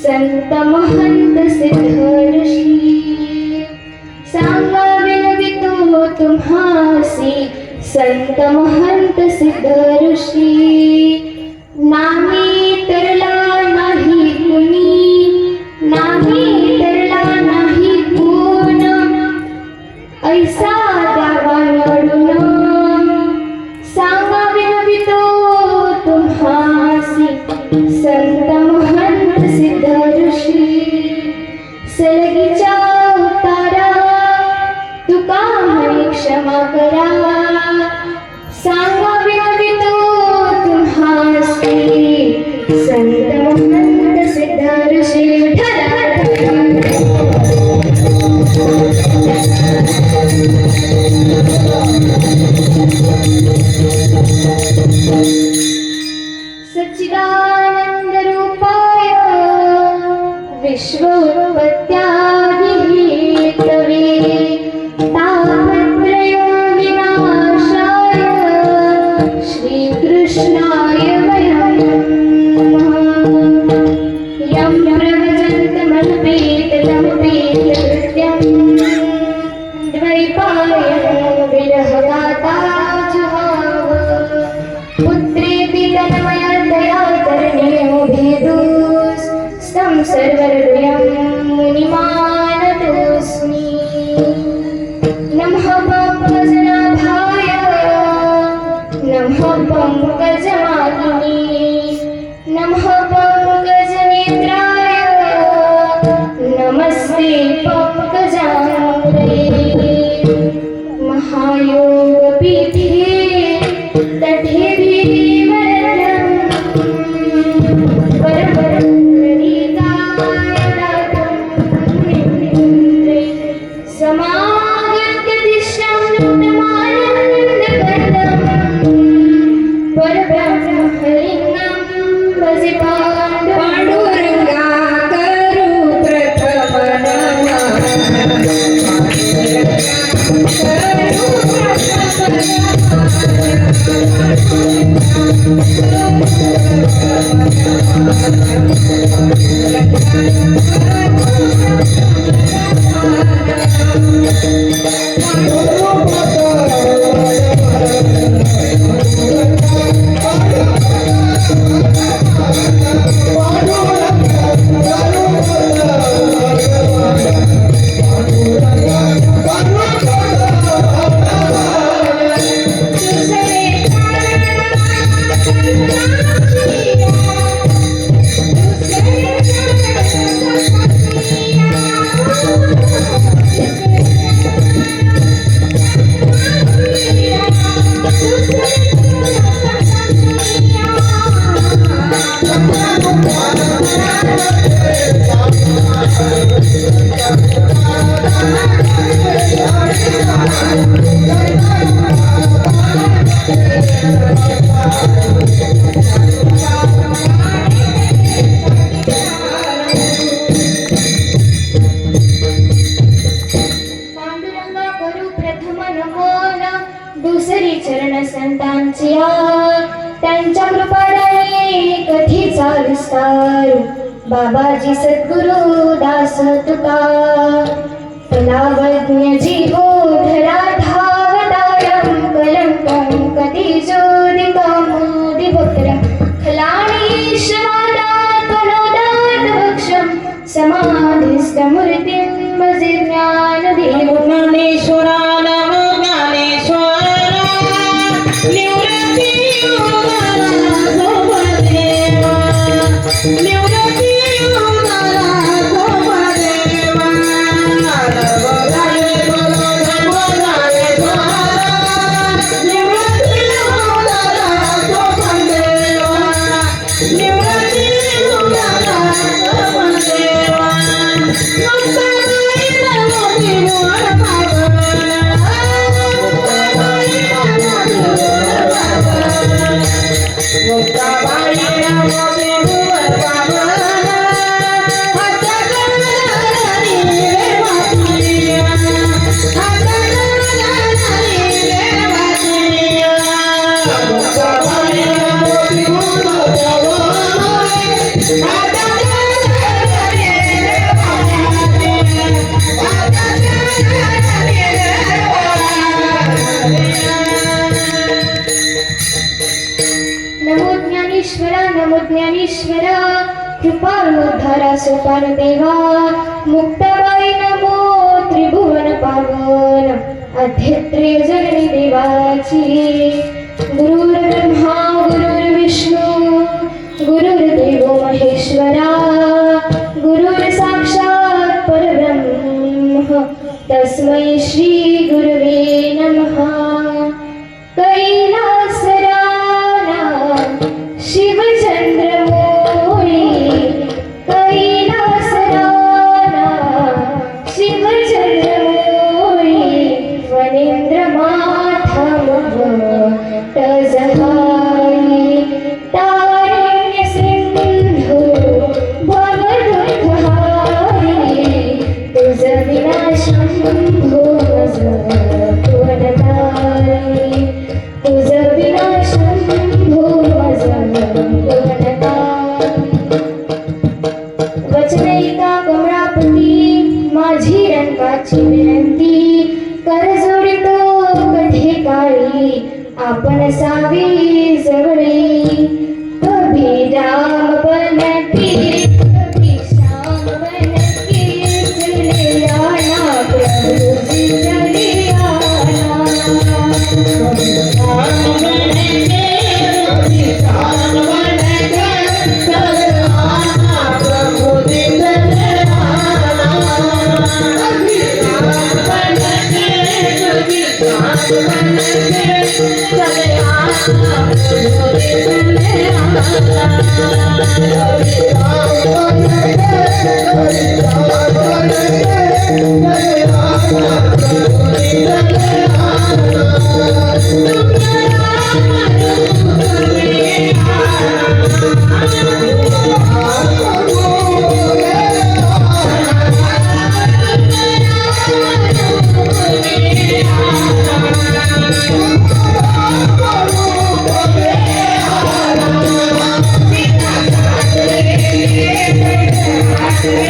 संत महंत सिद्ध ऋषी सांगाविनवितो तुम्हासी संत महंत सिद्ध ऋषी नामी तरला नाही कुणी नामी तरला नाही कोण ऐसा द्यावा नडून सांगाविनवितो तुम्हासी संत महंत सिद्ध ऋषी सलगीच्या उतारा तुका म्हणे क्षमा करा सांगाविनवितो तुम्हासी संत महंत सिद्ध ऋषी सच्चिदानंद रूपाय विश्वोत्पत्त्यादि हेतवे तापत्रय विनाशाय श्रीकृष्णाय वयं यं प्रव्रजन्तमनुपेतकृत्यं द्वैपायनो विरहगाता जुहाव पुत्रेति तन्मयतया कर्ण्यो भेदोस् तं सर्वहृदयं मुनिमानतोऽस्मि नमः पङ्कजनाभाय नमः पङ्कजमालिने नमः पङ्कजनेत्राय नमस्ते पङ्कजाङ्घ्रे महायोगपीठे तटे भीमरथं समागत्य दिशं नमानन्दकरं परब्रह्मलिङ्गं भजे पाण्डुरङ्गा करो प्रथम नमन दुसरी चरण संतांची त्यांच्या कृपाने कथेचा विस्तार बाबाजी सद्गुरु दास तुका तलावज्ञ जीवो धरा धावतारं कलंकं कतिजोदिकामोदिवक्त्रं खलाणीश्वरात्मनोदातवक्षं समाधिस्थमूर्तिं भजे ज्ञानदेवं ज्ञानेश्वरा नमो ज्ञानेश्वरा निवृत्ती सोमदेवा निवृत्ती सोमदेवा नवराय बोलो नवराय निवृत्ती सोमदेवा निवृत्ती सोमदेवा महेश्वरा कृपाळोद्धारा सोपान देवा मुक्ताबाई नमो त्रिभुवन पावन आध्यत्रे जननी देवाची गुरुर्ब्रह्मा गुरुर्विष्णू गुरुर्देवो महेश्वरा गुरुर् साक्षात् परब्रह्म तस्मै श्री गुरुवे नमः कैलासराना शिवचंद्रमौळी कैलासराना शिवचंद्रमौळी फणींद्रमाथमव तजहारी तारण्य सिंधू भवदुःखहारी तुझ विना शंभो मज कोणतारी तुझ विना शंभो मज कोणतारी वचनैका कमळापती माझी रंगाची विनंती कर जोडितो कधी काळी आपण सावी जवळी कभी राम बनती कभी श्याम बनती चले आना प्रभुजी चले आना कभी राम बनते कभी श्याम बनते चले आना प्रभुजी चले आना कभी राम बनते कभी श्याम बनते चले आना प्रभुजी चले आना कभी राम बनते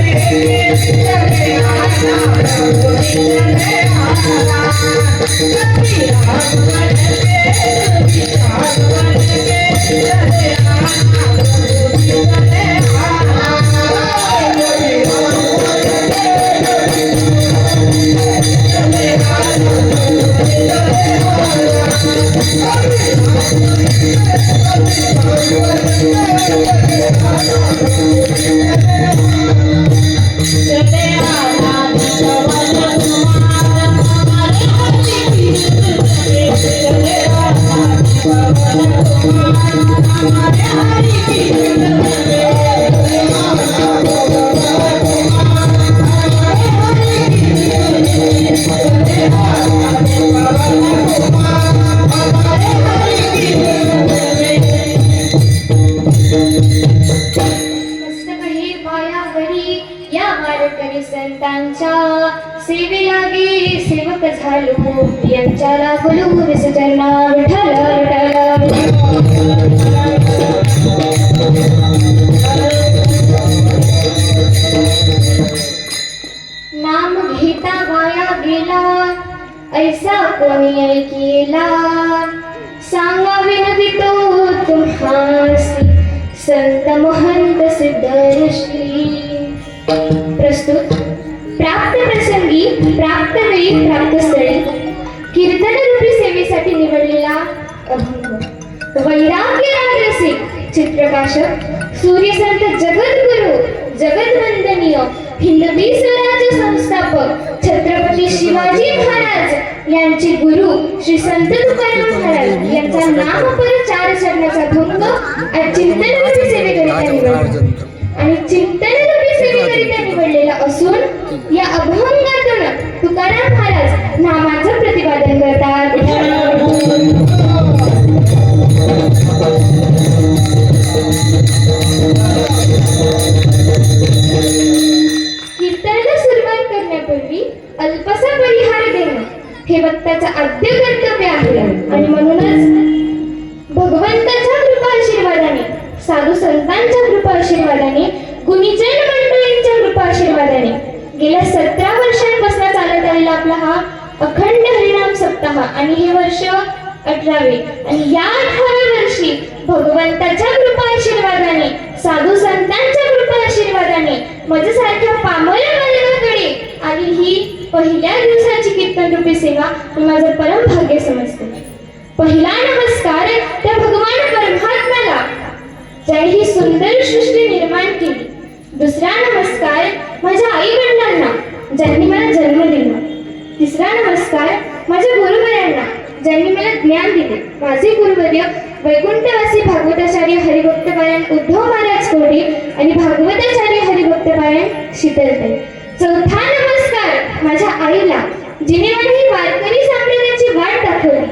कभी श्याम बनते चले आना प्रभुजी चले संतांच्या सेवेलागी सेवक झालो यांच्या लागलो विसर्जना विठ्ठल नाम घेता वाया गेला ऐसा कोणी ऐकेला सांगा विनती तो तुम्हासी संत महंत सिद्धर्षी प्रस्तुत प्राप्त प्रसंगी प्राप्त वेळी प्राप्त स्थळी कीर्तन रूपी सेवेसाठी निवडलेला अभंग वैराग्य रसिक चित्रकाशक सूर्यसंत जगद्गुरु जगद्वंदनीय हिंदवी स्वराज्य संस्थापक छत्रपती शिवाजी महाराज यांचे गुरु श्री संत तुकाराम महाराज यांचा नामपर चार चरणाचा भंग आज चिंतन रूपी सेवेकरिता निवडला आणि चिंतन रूपी सेवेकरिता निवडलेला असून या अभंगातून तुकाराम महाराज नामाचं प्रतिपादन करतात. कीर्तनाला सुरुवात करण्यापूर्वी अल्पसा परिहार देणं हे भक्ताचं आद्य कर्तव्य आहे आणि म्हणूनच भगवंताच्या कृपा आशीर्वादाने साधू संतांच्या कृपा आशीर्वादाने गुणीजन मंडळींच्या कृपा आशीर्वादाने गेल्या 17 वर्षांपासून चालत आलेला आपला हा अखंड हरिनाम सप्ताह आणि हे वर्ष 18वे आणि या 18व्या वर्षी वर्षी भगवंताच्या कृपा आशीर्वादाने, साधू संतांच्या कृपा आशीर्वादाने माझ्यासारख्या पामर बालकाकडे आली ही पहिल्या दिवसाची कीर्तन रूपी सेवा मी माझं परम भाग्य समजते. पहिला नमस्कार त्या भगवान परमात्म्याला ज्याने ही सुंदर सृष्टी निर्माण केली. दुसरा नमस्कार माझ्या आई वडिलांना ज्यांनी मला जन्म दिला. तिसरा नमस्कार माझ्या गुरुवर्यांना ज्यांनी मला ज्ञान दिले. माझे गुरुवर्य वैकुंठवासी भागवताचार्य हरिभक्तपारायण उद्धव महाराज कोडे आणि भागवताचार्य हरिभक्तपारायण शीतलताई. चौथा नमस्कार माझ्या आईला जिने मला ही वारकरी संप्रदायाची वाट दाखवली.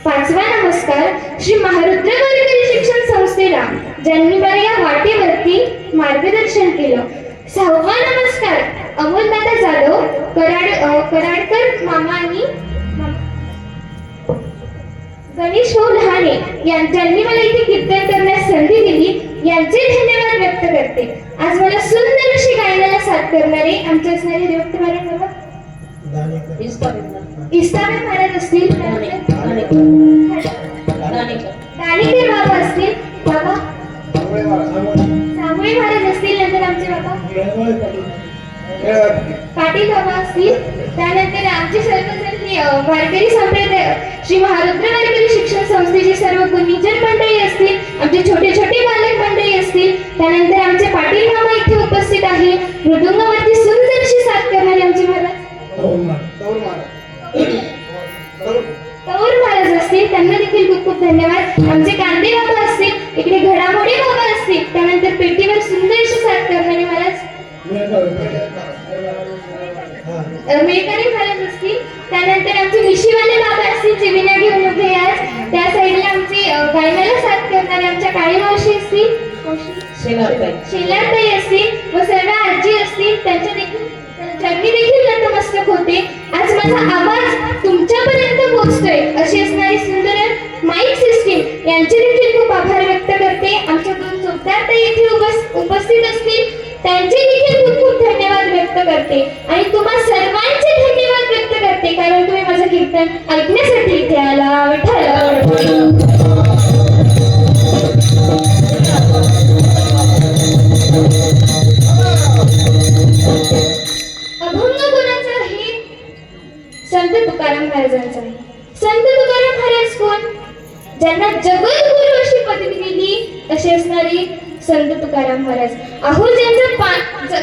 पाचवा नमस्कार श्री महारुद्र वारकरी शिक्षण संस्थेला ज्यांनी मला या वाटेवरती मार्गदर्शन केलं. सहावा नमस्कार अमोलदादा जाधव कराडकर मामा आणि गणेश भाऊ लहाने यांनी मला इथे कीर्तन करण्यास संधी दिली, यांचे धन्यवाद व्यक्त करते. आज मला सुंदर अशी गायनाला साथ करणारे आमचे असणारे हरिभक्त महाराज इस्तावे महाराज असतील, दाणेकर बाबा असतील, बाबा सामुळे महाराज असतील, नंतर आमचे बाबा पाटील बाबा असतील, त्यानंतर आमचे सर्वजण हे वारकरी संप्रदाय श्री महारुद्र वारकरी शिक्षण संस्थेचे सर्व गुणीजन मंडळी असतील, आमचे छोटे छोटे बालक मंडळी असतील, त्यानंतर आमचे पाटील मामा इथे उपस्थित आहे. मृदुंगावरती सुंदर अशी साथ करणारे आमचे महाराज तौर महाराज असतील, त्यांना देखील खूप खूप धन्यवाद. आमचे कांदे बाबा असतील, इकडे घडामोडे बाबा असतील, त्यानंतर पेटीवर सुंदर अशी साथ करणारे महाराज मेळकरी महाराज असतील, त्यानंतर आमचे मिशीवाले बाबा असतील जे विना घेऊन उभे आज. त्या साईडला आमचे गायनाला साथ करणारे आमच्या काळी मावशी असतील, शेलारताई असतील व सर्व आजी असतील, त्यांच्या देखील चरणी देखील नतमस्तक होते. आज माझा आवाज तुमच्यापर्यंत पोहोचतोय अशी असणारी सुंदर माईक सिस्टीम यांचे देखील खूप आभार व्यक्त करते. आमच्या दोन चौकदार इथे उपस्थित असतील, त्यांचे देखील खूप खूप धन्यवाद व्यक्त करते आणि तुम्हा सर्वांचे धन्यवाद व्यक्त करते कारण तुम्ही माझं कीर्तन ऐकण्यासाठी इथे आला. विठ्ठल अभंग कोणाचा आहे? संत तुकाराम महाराजांचा आहे. संत तुकाराम महाराज कोण? ज्यांना जगद्गुरु अशी पदवी दिली अशी असणारी संत तुकाराम महाराज. अहो ज्यांचा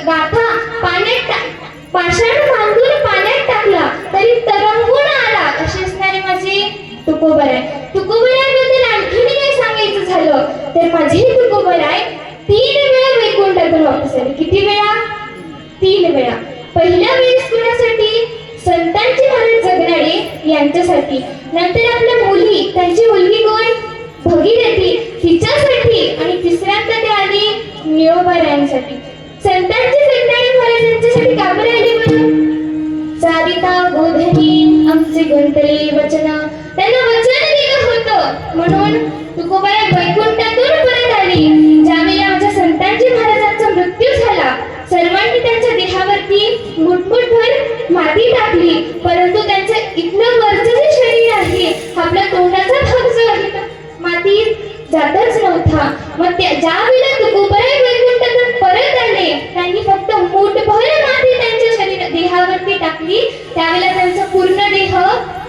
गाथा पाषाण बांधून पाण्यात टाकला तरी तरंगून आला अशी असणारे माझे तुकोबराय. तुकोबरायबद्दल आणखीन काय सांगायचं झालं तर माझे तुकोबराय 3 वेळा वैकुंठातून वापस आले. किती वेळा? 3 वेळा. पहिल्या वेळेस कुणासाठी? संतांची महाराज जगणारे यांच्यासाठी. नंतर आपल्या मुली, त्यांची मुलगी कोण? भगीरथी, तिच्यासाठी. आणि तिसऱ्यांदा ते आली निळोबारायांसाठी. संतांची जगणारे महाराज यांच्यासाठी का बरं आले बरं? चारिता गोधनी आमचे गंतले वचन, त्यांना वचन दिलं होतं म्हणून तुकोबाराय वैकुंठातून परत आली. ज्यावेळेला माझ्या संतांची महाराजांचा मृत्यू झाला सर्वांनी त्यांच्या देहावरती मुठमुठभर माती टाकली, परंतु त्यांचं इथलं वरचं जे शरीर आहे, आपला तोंडाचा भाग जो आहे तो मातीत जातच नव्हता. मग ज्या वेळेला तुकोबाराय वैकुंठातून परत आले त्यांनी फक्त मुठभर माती त्यांच्या शरीर देहावरती टाकली, त्यावेळेला त्यांचा पूर्ण देह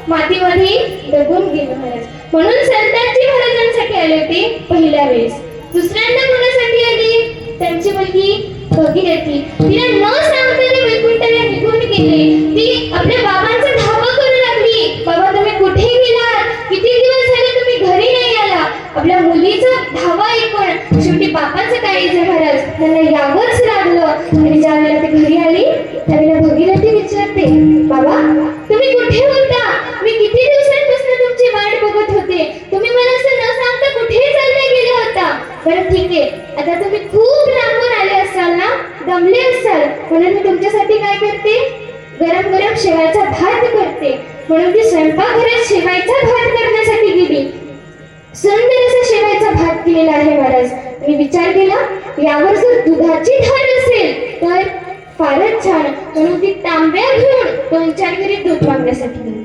मातीमध्ये दबून गेला महाराज. म्हणून संतांची महाराजांसाठी आले होते पहिल्या वेळेस. दुसऱ्यांदा कोणासाठी आली? त्यांची मुलगी भगीरथी. तिला न सांगता ते वैकुंठाला निघून गेले. ती आपल्या बाबांचा धावा करू लागली, बाबा तुम्ही कुठे गेलात? किती दिवस झाले तुम्ही घरी नाही आला? आपल्या मुलीचा धावा ऐकून शेवटी बापाचं काळीजे महाराज त्यांना यावंच लागलं. आणि ज्या वेळेला ते घरी आली त्यावेळेला भगीरथी विचारते, बाबा तुम्ही कुठे होता? मी किती दिवसांपासून तुमची वाट बघत होते, तुम्ही मला असं न सांगता कुठे चालले गेले होता? बरं ठीक आहे, आता तुम्ही खूप लांबून आले असाल ना, दमले असाल, म्हणून मी तुमच्यासाठी काय करते? गरम गरम शेवायचा भात करते. म्हणून ती स्वयंपाकघरात शेवायचा भात करण्यासाठी गेली. सुंदर असा शेवायचा भात केलेला आहे महाराज. मी विचार केला यावर जर दुधाची धार असेल तर फारच छान, म्हणून ती तांब्या घेऊन 2-4 घरी दूध मागण्यासाठी गेली.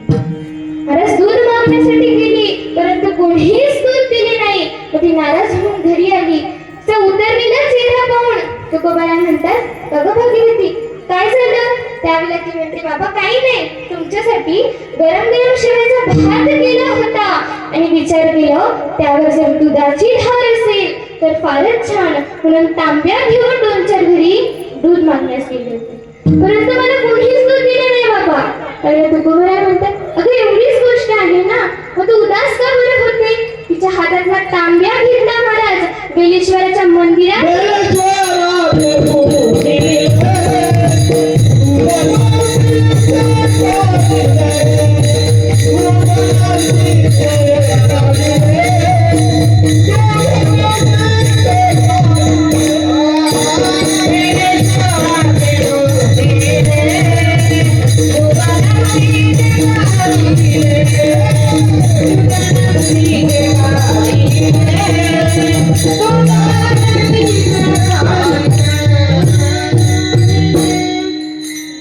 महाराज दूध मागण्यासाठी गेली, परंतु कोणीच दूध दिले नाही. नाराज होऊन घरी आली तर उतरलेला चेहरा पाहून तुकोबाराय म्हणतात, अगं भागीरथी काय झालं? त्यावेळेला ती म्हणते, बाबा काही नाही, तुमच्यासाठी गरम गरम शेवयाचा भात केला होता आणि विचार केला त्यावर जर दुधाची धार असेल तर फारच छान, म्हणून तांब्या घेऊन 2-4 घरी दूध मागण्यास गेले होते, परंतु मला कोणीच दूध दिलं नाही बाबा. त्यावेळेला तुकोबाराय म्हणतात, अगं एवढीच गोष्ट आहे ना, मग तू उदास का बरं होते? तिच्या हातातला तांब्या घेतला महाराज बेलेश्वराच्या मंदिरात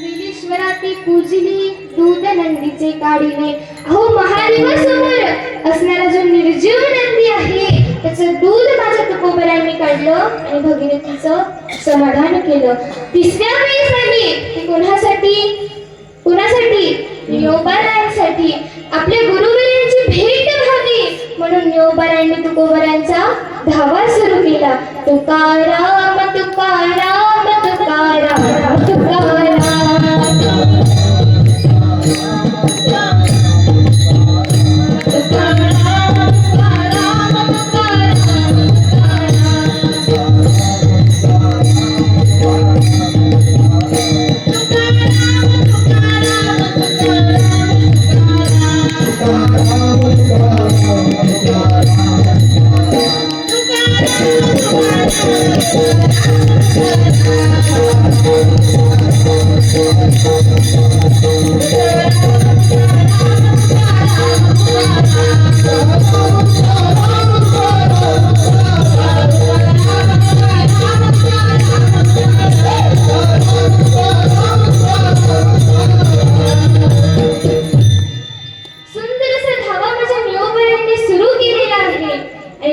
बेलेश्वराती पूजली दूध नंदीचे काढिले. अहो महादेवासमोर असणारा जो निर्जीव नंदी आहे त्याचं दूध माझ्या तुकोबारायांनी काढलं आणि भगीरथीचं समाधान केलं. तिसऱ्या वेळेस आली ती कुणासाठी? न्योबारायांसाठी. आपल्या गुरुवरायांची भेट व्हावी म्हणून न्योबारायांनी तुकोबारायांचा धावा सुरू केला. तुकाराम तुकाराम तुकाराम तुकाराम.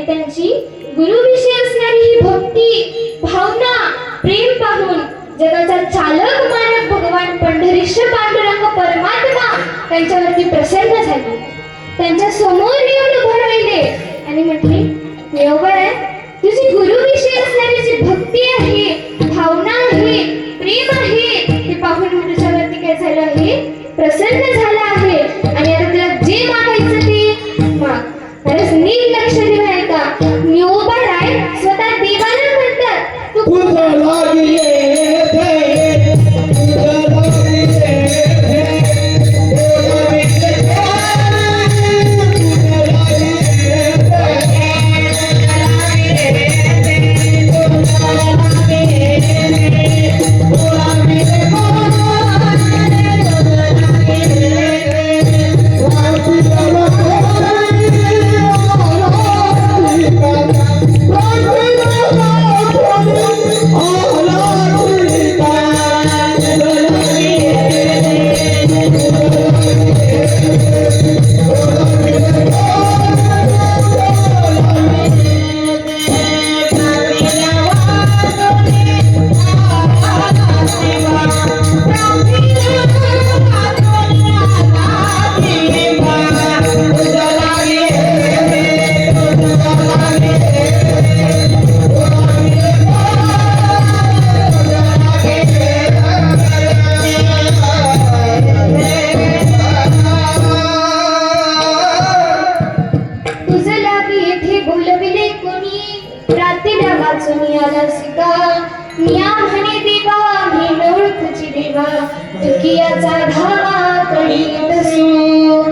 त्यांची गुरुविषयी असणारी ही भक्ती भावना प्रेम पाहून जगाचा चालक मानक भगवान पंढरीश पांडुरंग परमात्मा त्यांच्यावरती प्रसन्न झाले. त्यांच्या समोर येऊन उभं राहिले आणि म्हटले, न्योबाराय तुझी गुरुविषयी असणारी जी भक्ती आहे, भावना आहे, प्रेम आहे ते पाहून मी तुझ्यावरती काय झालं आहे, प्रसन्न झाला आहे आणि आता तुला जे मागायचं ते माग. खरंच नीट लक्ष देऊ आहे का? न्योबाराय स्वतः देवाला म्हणतात, तू तुकियाचा धावा कळीत असू.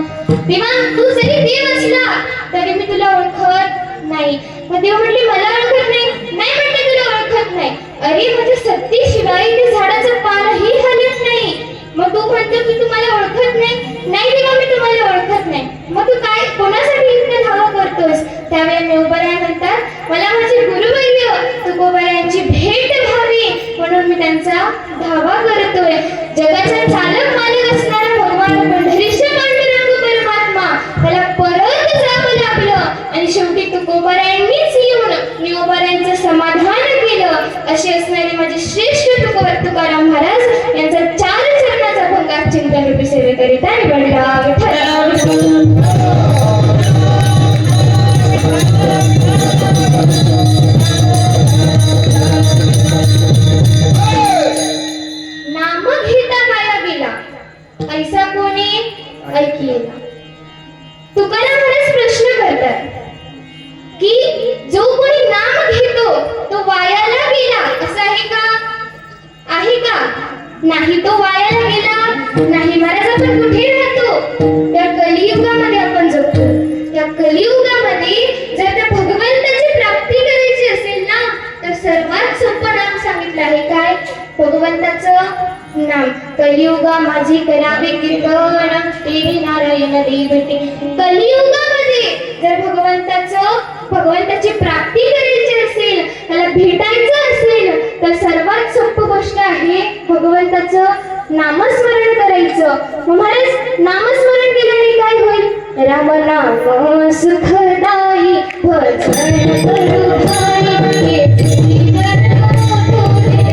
तेव्हा तू जरी देव असला तरी मी तुला ओळखत नाही. मग देव म्हटले मला ओळखत नाही, नाही म्हटले तुला ओळखत नाही. अरे म्हणजे सत्तेशिवाय ते झाडाचं पानही हलत नाही. मग तू म्हणतो की तू मला ओळखत नाही, नाही देवा मी तुम्हाला ओळखत नाही. मग तू काय कोणासाठी इथे धावा करतोस? त्यावेळेला न्योबाराय म्हणतात, मला माझे गुरुवर्य तुकोबारायांची भेट व्हावी म्हणून मी त्यांचा धावा करतोय. जगाचा चालक मालक असणारा भगवान पंढरीश पांडुरंग परमात्मा त्याला परत जावं लागलं आणि शेवटी तुकोबारायांनीच निओबाऱ्यांचं समाधान केलं असे असणारे माझे श्रेष्ठ तुकाराम महाराज यांचा 4 चरणाचा भंगार चिंतन रूपी सेवेकरिता निवडला. विठ्ठल. नाम घेता माया गेला ऐसा कोणी ऐकिला. तुकाराम महाराज प्रश्न करतात की जो कोणी नाम घेतो तो वायाला गेला असं आहे का? आहे का? नाही, तो वायाला गेला नाही. महाराज आपण कुठे राहतो? त्या कलियुगामध्ये आपण जगतो. त्या कलियुगामध्ये जर त्या भगवंताची प्राप्ती करायची असेल ना तर सर्वात सोपं नाम सांगितलं आहे. काय? भगवंताचं नाम. कलियुगा माझी करावे कीर्तन देवी नारायण देवते. कलियुगामध्ये जर भगवंताची प्राप्ती करायची असेल, त्याला भेटायचं असेल तर सर्वात सोपी गोष्ट आहे भगवंताचं नामस्मरण करायचं. महाराज नामस्मरण केल्याने काय होईल? राम नाम सुखदाई भजन करू भाई ये जीवन मोठे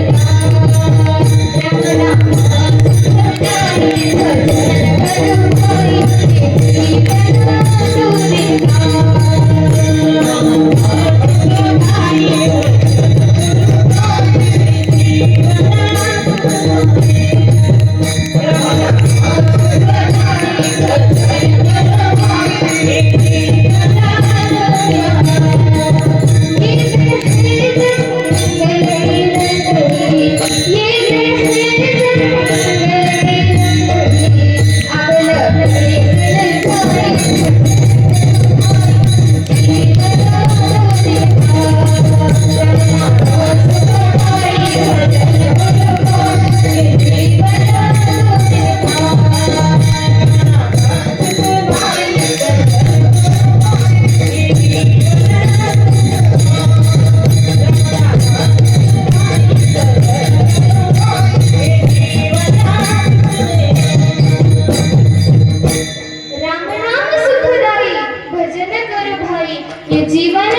राम नाम सुखदाई भजन करू भाई ये जीवन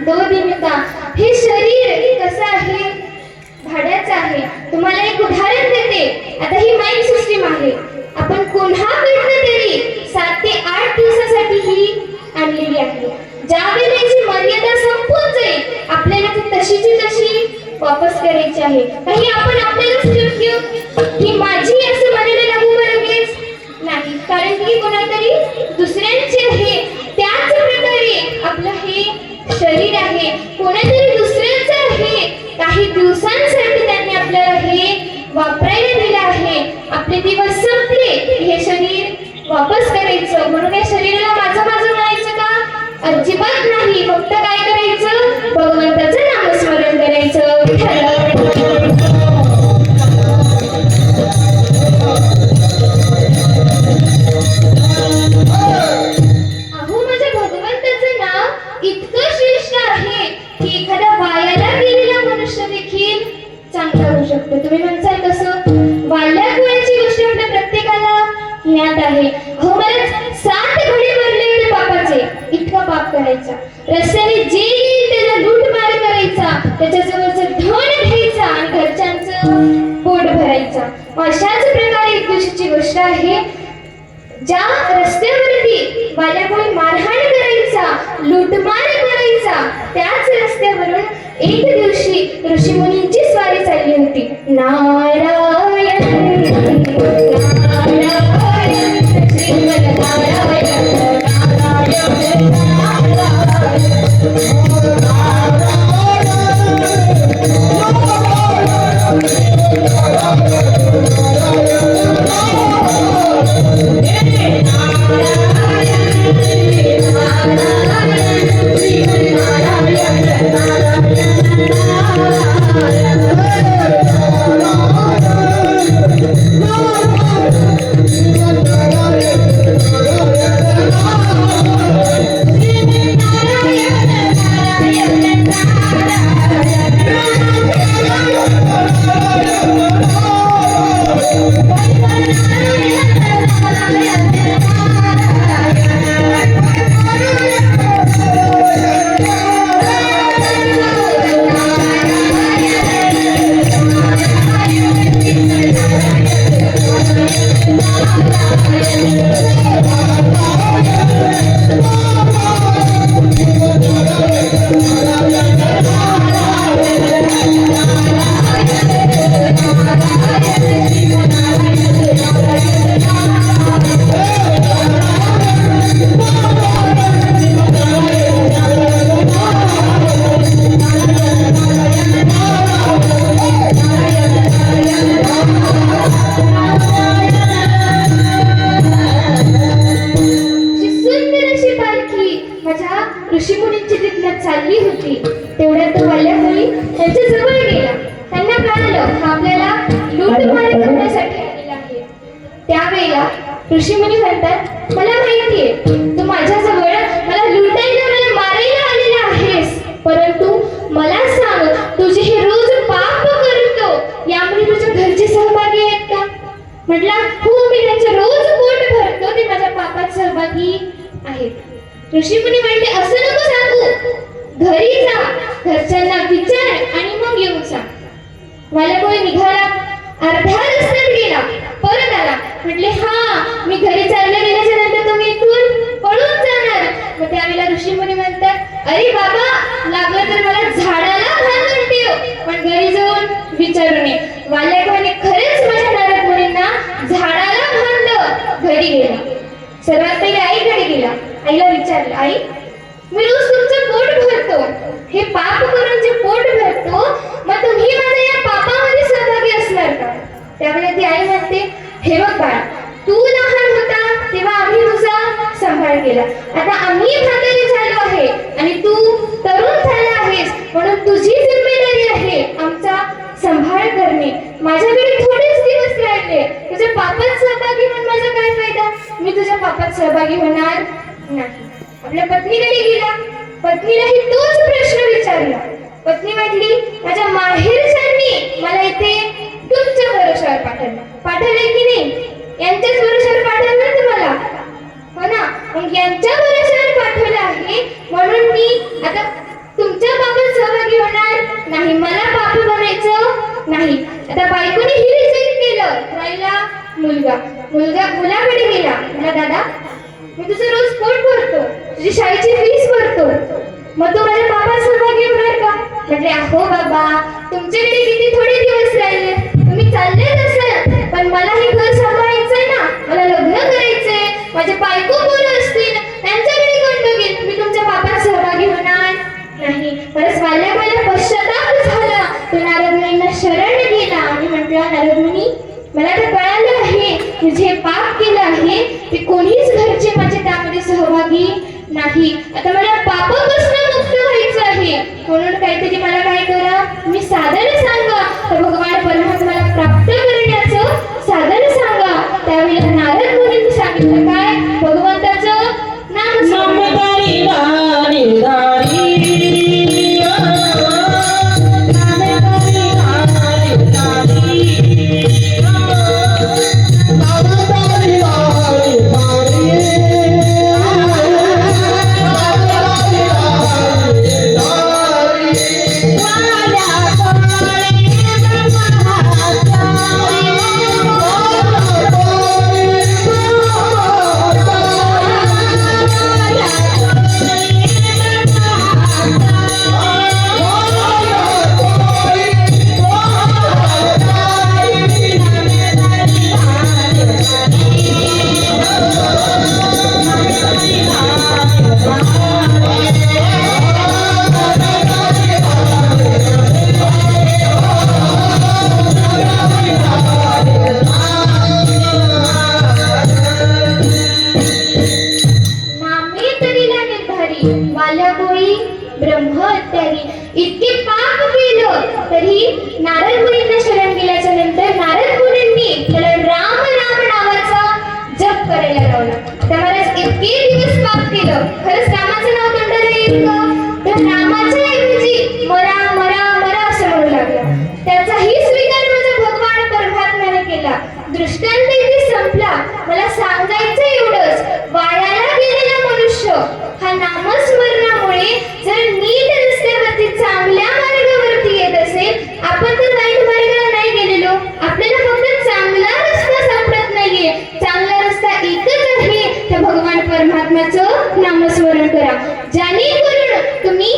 दो दिनका. हे शरीर कसं आहे? भाड्याचं आहे. तुम्हाला एक उदाहरण देते. आता ही माइंड सिस्टीम आहे. आपण कोणाकडनं तरी 7 ते 8 दिवसासाठी ही आणलेली आहे. ज्या वेळेची मर्यादा संपून जाईल आपल्याला ती तशीची तशी वापस करायची आहे. काही आपण आपल्यालाच ठेवू ही माझी असं म्हणायला लागू लगेच नाही. कारण की कोणातरी दुसऱ्यांचे आहे. त्याच प्रकारे आपलं हे शरीर आहे कोणातरी दुसऱ्याचं आहे. काही दिवसांसाठी त्यांनी आपल्याला हे वापरायला दिलं आहे. आपले दिवस संपले हे शरीर वापस करायचं. म्हणून या शरीराला माझं म्हणायचं का? अजिबात नाही. फक्त काय करायचं? भगवंताचं नामस्मरण करायचं. अहो माझ्या भगवंताचं नाव इतकं श्रेष्ठ आहे की एखादा वायाला गेलेला मनुष्य देखील चांगला होऊ शकतो. तुम्ही म्हणताल कसं? वाल्या कुळाची गोष्ट आपल्या प्रत्येकाला ज्ञात आहे. हो मला 7 घडे भरले होते पापाचे. इतका पाप करायचा. रस्त्याने जे येईल त्याला लूटमार करायचा. त्याच्याजवळचं धन घ्यायचा आणि घरच्यांचं पोट भरायचा. अशाच प्रकारे एक दिवशीची गोष्ट आहे. ज्या रस्त्यावरती वाल्यामुळे मारहाण करायचा, लूटमार करायचा, त्याच रस्त्यावरून एक दिवशी ऋषीमुनींची स्वारी चालली होती. नारायण नारायण श्रीमद नारायण नारायण त्यांच्या जवळ गेला. त्यांना कळालं हा आपल्याला लूटमार करण्यासाठी आलेला आहे. त्यावेळेला ऋषीमुनी म्हणतात, मला माहितीये तू माझ्याजवळ मला लुटायला मला मारायला आलेला आहेस, परंतु मला सांग तुझे हे रोज पाप करतो यामध्ये तुझ्या घरचे सहभागी आहेत का? म्हटला हो, मी त्यांचे रोज पोट भरतो ते माझ्या पापात सहभागी आहेत. ऋषीमुनी म्हणले असं नको सांगू, घरी जा, घरच्यांना विचार आणि मग येऊन सांग. वाल्याकोळी निघाला, अर्ध्या रस्त्यात गेला, परत आला. म्हटले हा, मी घरी चालल्या गेल्याच्या नंतर तुम्ही इथून पळून जाणार. मग त्यावेळेला ऋषीमुनी म्हणतात, अरे बाबा, लागलं तर मला झाडाला बांधून ठेव, पण घरी जाऊन विचारू नये. वाल्याकोळीने खरेच माझ्या नारद मुनींना झाडाला बांधलं, घरी गेला. सर्वात पहिले आईकडे गेला. आईला विचारलं, आई, मी रोज तुमचं पोट भरतो, हे पाप करून जे पोट भरतो, मग तुम्ही माझ्या या पापामध्ये सहभागी असणार का? त्यावेळेला ती आई म्हणते, हे बघ बाळा, तू लहान होता तेव्हा आम्ही तुझा सांभाळ केला, आता आम्ही म्हातारी झालो आहे आणि तू तरुण झाला आहेस, म्हणून तुझी जिम्मेदारी आहे आमचा सांभाळ करणे. माझ्याकडे थोडेच दिवस राहिले, तुझ्या पापात सहभागी होऊन माझा काय फायदा? मी तुझ्या पापात सहभागी होणार नाही. आपल्या पत्नीकडे गेला, पत्नीलाही तोच प्रश्न विचारला. पत्नी म्हटली, माझ्या माहेरच्यांनी मला इथे तुमच्या भरोशावर पाठवले की नाही? यांच्याच भरोशावर पाठवलं ना तुम्हाला, हो ना? मग यांच्या भरोशावर पाठवलं आहे म्हणून मी आता तुमच्या पापात सहभागी होणार नाही, मला पाप बनायचं नाही. आता बायकोने ही रिजेक्ट केलं. राहिला मुलाकडे गेला. म्हणला, दादा, मी तुझं रोज पोट भरतो, तुझी शाळेची फीस भरतो, मग तू माझ्या पापात सहभागी होणार का? म्हटले, अहो बाबा, तुमच्याकडे किती थोडे दिवस राहिले, तुम्ही चालले असाल, पण मला हे घर सांभाळायचंय ना, मला लग्न करायचंय, माझे बायको पोरं असतील, त्यांच्याकडे कोण बघेल? मी तुमच्या पापात सहभागी होणार नाही. परत वाल्याला पश्चाताप झाला. तो नारद मुनींना शरण गेला आणि म्हटलं, नारद मुनी, मला तर कळालं आहे की जे पाप केलं आहे ते कोणीच घरचे माझे त्यामध्ये सहभागी नाही. आता मला पापापासून मुक्त व्हायचं आहे, म्हणून काहीतरी मला काय करा, मी साधन सांगा, तर भगवान परमात्म्याला प्राप्त करण्याचं साधन सांगा. त्यावेळेला नारद मुनींनी सांगितलं काय? भगवंताचं नाम नामधारी धारी धारी वाल्याकोळी ब्रह्महत्यारी इतके पाप केलं तरी नारद मुनींना शरण गेल्याच्या नंतर नारद मुनींनी त्याला राम राम नावाचा जप करायला लावला. त्या महाराज इतके दिवस पाप केलं, खरंच रामाचं नाव तोंडाला येईल का? तर रामाच्या ऐवजी मरा मरा मरा असं म्हणू लागला. त्याचाही स्वीकार माझा भगवान परमात्म्याने केला. दृष्टांत इथे संपला. मला सांगायचं एवढंच, वायाला गेलेला मनुष्य हा नामस्मरणामुळे जर नीट रस्त्यावरती चांगल्या मार्गावरती येत असेल, आपण तर वाईट मार्गाला नाही गेलेलो, आपल्याला फक्त चांगला रस्ता सापडत नाहीये. चांगला रस्ता एकच आहे, त्या भगवान परमात्म्याचं नामस्मरण करा, जेणेकरून तुम्ही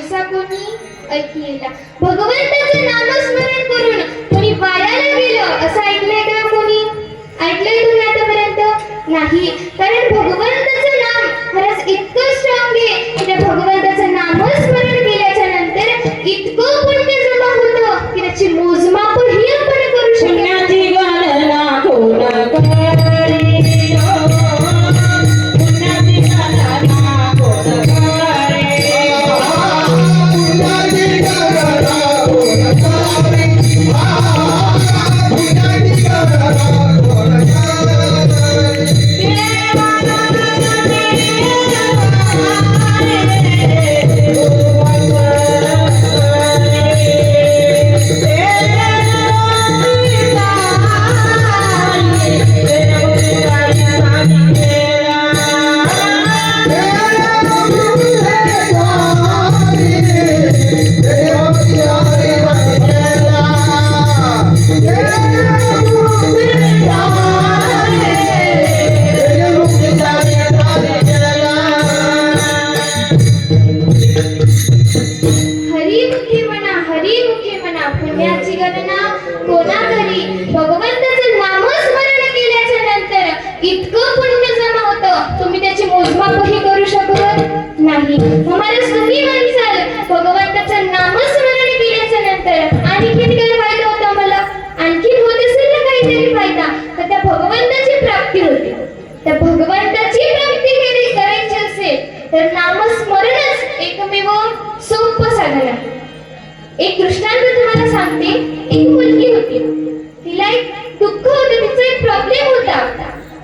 असा कोणी ऐकलेला. भगवंताचं नामस्मरण करून कोणी वायाला गेलं असं ऐकलंय का कोणी? ऐकलंय तुम्ही आतापर्यंत? नाही. कारण भगवंताचं नाम खरंच इतकं स्ट्रॉंग आहे की त्या भगवंताचं नामस्मरण केल्याच्या नंतर इतकं पुण्य जमा होतं की त्याची मोजमापही आपण करू शकतो. पुण्याची गणना कोण करी पुण्याची गणना कोण करी हरिमुखी म्हणा पुण्याची गणना कोणा करी. भगवंताचं नामस्मरण केल्याच्या नंतर इतकं पुण्य जमा होतं तुम्ही त्याची मोजमापही करू शकत नाही. महाराज तुम्ही म्हणसाल भगवंताचं नामस्मरण केल्याच्या नंतर आणखीन काय फायदा होता? मला आणखीन होत असेल ना काहीतरी फायदा, तर त्या भगवंताची प्राप्ती होते. त्या भगवंताची प्राप्ती करायची असेल तर नामस्मरणच एकमेव सोपं साधन आहे. एक दृष्टांत तुम्हाला सांगते. एक मुलगी होती, तिला एक दुःख होतं, तिचा एक प्रॉब्लेम होता.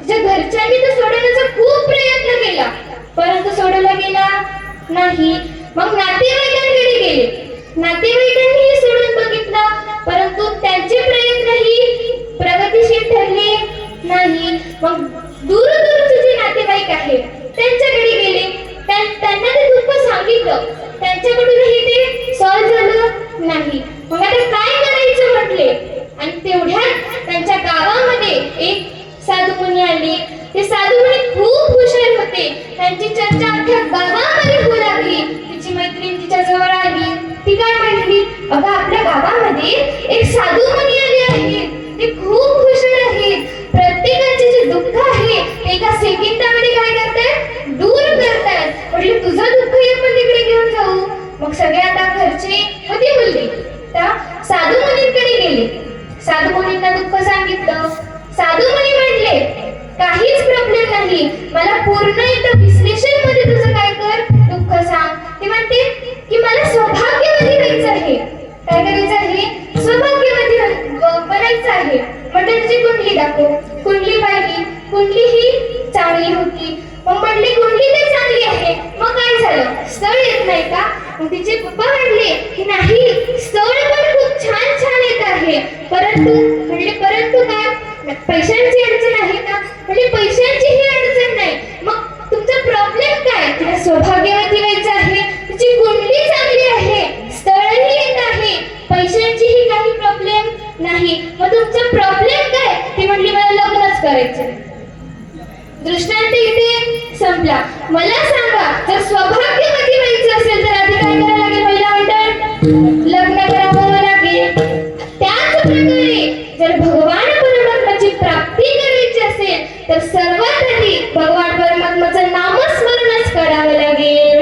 तिच्या घरच्यांनी तो सोडवण्याचा खूप प्रयत्न केला परंतु सोडवला गेला नाही. मग नातेवाईकांकडे गेले, नातेवाईकांनीही सोडून बघितलं परंतु त्यांचे प्रयत्नही प्रगतीशील ठरले नाही. मग दूरदूरचे जे नातेवाईक आहेत त्यांच्याकडे गेले, त्यांना ते दुःख सांगितलं, त्यांच्याकडूनही ते सॉल्व्ह झालं नाही. मग आता काय करायचं म्हटले आणि तेवढ्यात त्यांच्या गावामध्ये एक साधू मुनी आले. ते साधू मुनी खूप हुशार होते, त्यांची चर्चा अख्ख्या गावामध्ये होऊ लागली. तिची मैत्रीण तिच्या जवळ आली, ती काय म्हणली, अगं आपल्या गावामध्ये एक साधू मुनी आले आहेत, ते खूप हुशार आहेत, प्रत्येकाचे जे दुःख आहे ते एका सेकंदामध्ये काय करतात, दूर करतात. म्हटलं तुझं दुःख आपण तिकडे घेऊन जाऊ. मग सगळे आता घरचे होती मुलगी त्या साधू मुनींकडे गेले. साधू मुनींना दुःख सांगितलं. साधू मुनी म्हटले काहीच प्रॉब्लेम नाही, मला पूर्ण एकदा विश्लेषण मध्ये तुझं काय कर दुःख सांग. ते म्हणते की मला सौभाग्यवती व्हायचं आहे. काय करायचं आहे? सौभाग्यवती बनायचं आहे. म्हटलं तुझी कुंडली दाखव. कुंडली पाहिली, कुंडली ही चांगली होती. मग म्हटले कुंडली तर चांगली आहे, मग काय झालं, स्थळ येत नाही का? मग तिचे पप्पा म्हटले की नाही, स्थळ पण खूप छान छान येत आहे परंतु म्हटले परंतु काय, पैशांची अडचण आहे का? म्हणजे पैशांचीही अडचण नाही. मग तुमचा प्रॉब्लेम काय? तिला सौभाग्यवती व्हायचं आहे, तिची कुंडली चांगली आहे, स्थळही येत आहे, पैशांचीही काही प्रॉब्लेम नाही. मग तुमचा प्रॉब्लेम काय? ती म्हटली मला लग्नच करायचं. दृष्टांत इथे संपला. मला सांगा, जर सौभाग्यवती व्हायचं असेल तर आधी काय करायला लागेल? महिला मंडळ लग्न करावं लागेल. त्याच प्रकारे जर भगवान परमात्म्याची प्राप्ती करायची असेल तर सर्वात आधी भगवान परमात्म्याचं नामस्मरणच करावं लागेल.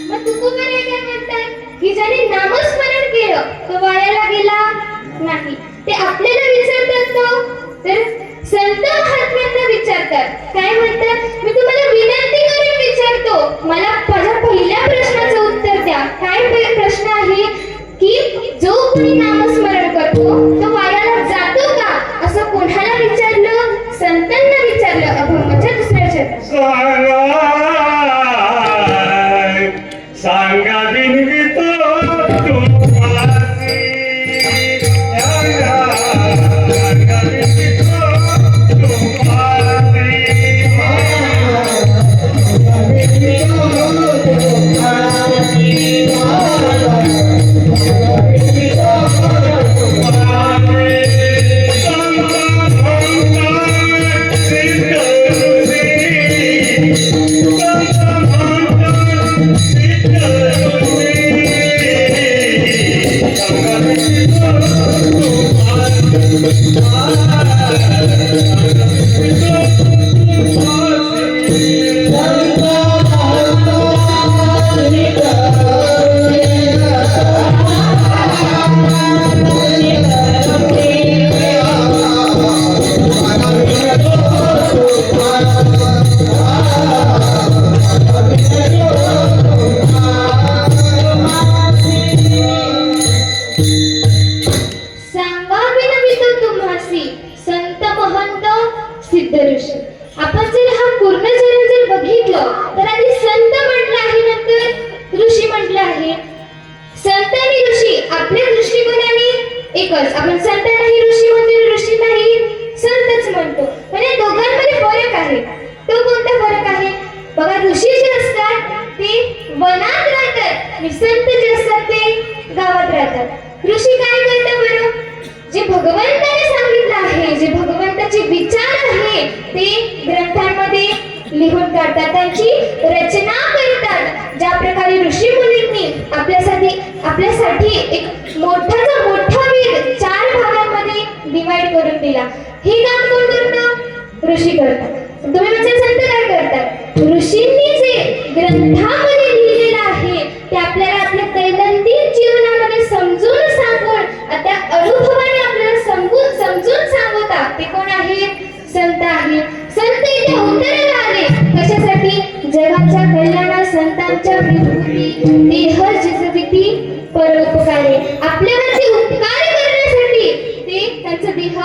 मग तुकोबाराय काय म्हणतात की ज्याने नामस्मरण केलं तो वायाला गेला नाही. ते आपल्याला विचारतात तो तर संत महात्म्यांना विचारतात. काय म्हणतात? मी तुम्हाला विनंती करून विचारतो, मला माझ्या पहिल्या प्रश्नाचं उत्तर द्या. काय प्रश्न आहे की जो कोणी नामस्मरण करतो तो वायाला जातो का? असं कोणाला विचारलं? संतांना विचारलं. अभंगाच्या दुसऱ्या शब्दात सांगा बिनवितो तुमची सांगा बिनवितो तुमची ऋषी काय करतात बरं? जे भगवंताने सांगितलं आहे, जे भगवंताचे विचार आहे ते ग्रंथांमध्ये लिहून काढतात, त्यांची रचना करतात. ज्या प्रकारे ऋषी मुनींनी आपल्यासाठी एक मोठाचा मोठा वेद 4 भागांमध्ये डिवाइड करून दिला. हे काम कोण करतं? ऋषी करतात. तुम्ही म्हणजे संत काय करतात? ऋषींनी जे ग्रंथामध्ये लिहिलेलं आहे ते आपल्याला आपल्या दैनंदिन जीवनामध्ये समजून सांगून त्या अनुभवाने आपल्याला समजून सांगतात. ते कोण आहे? संत आहे. संत इथे उतरायला आले कशासाठी? जगाच्या कल्याणा संतांच्या विभूती देह जिजविती परोपकारे, आपल्यावरती उपकार करण्यासाठी ते त्यांचा देह